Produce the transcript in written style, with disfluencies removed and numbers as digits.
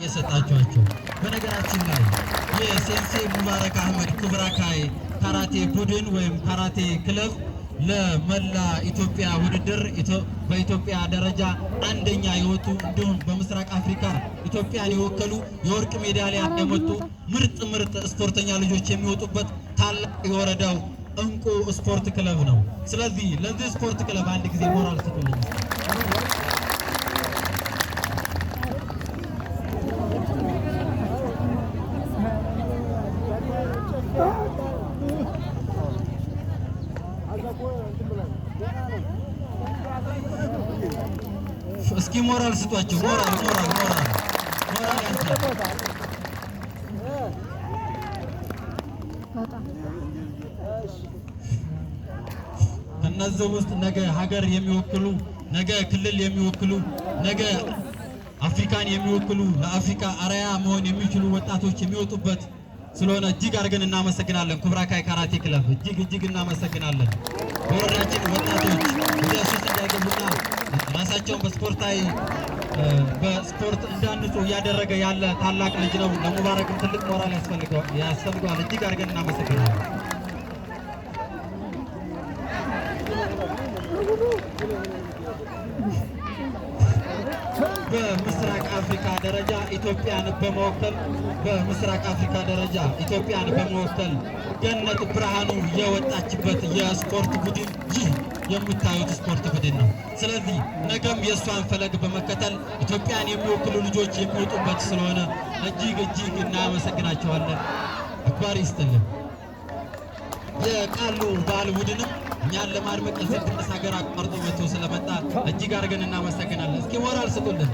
የሰጣችኋቸው በነገራችን ላይ የሴንሴ ሙባረክ አህመድ ኩብራካይ ካራቴ ቡድን ወይም ካራቴ ክለብ ለመላ ኢትዮጵያ ውድድር በኢትዮጵያ ደረጃ አንደኛ የወጡ እንዲሁም በምስራቅ አፍሪካ ኢትዮጵያን የወከሉ የወርቅ ሜዳሊያ ያመጡ ምርጥ ስፖርተኛ ልጆች የሚወጡበት ታላቅ የወረዳው እንቁ ስፖርት ክለብ ነው። ስለዚህ ለዚህ ስፖርት ክለብ አንድ ጊዜ ሞራል ስጡልኝ። እስኪ ሞራል ስጧቸው። ሞራል ከነዚህ ውስጥ ነገ ሀገር የሚወክሉ ነገ ክልል የሚወክሉ ነገ አፍሪካን የሚወክሉ ለአፍሪካ አርአያ መሆን የሚችሉ ወጣቶች የሚወጡበት ስለሆነ እጅግ አድርገን እናመሰግናለን። ኩብራካይ ካራቴ ክለብ እጅግ እናመሰግናለን። በወረዳችን ወጣቶች ወደ ሱስ እንዳይገቡና ራሳቸውን በስፖርት እንዳንጹ እያደረገ ያለ ታላቅ ልጅ ነው። ለሙባረክም ትልቅ ሞራል ያስፈልገዋል። እጅግ አድርገን እናመሰግናለን። በምስራቅ አፍሪካ ደረጃ ኢትዮጵያን በመወከል ገነት ብርሃኑ የወጣችበት የስፖርት ቡድን ይህ የምታዩት ስፖርት ቡድን ነው። ስለዚህ ነገም የእሷን ፈለግ በመከተል ኢትዮጵያን የሚወክሉ ልጆች የሚወጡበት ስለሆነ እጅግ እናመሰግናቸዋለን። አክባሪ ይስጥልን። የቃሉ ባህል ቡድንም እኛን ለማድመቅ እዚህ ትንሽ ሀገር አቋርጦ መጥቶ ስለመጣ እጅግ አድርገን እናመሰግናለን። እስኪ ሞራል ስጡልን።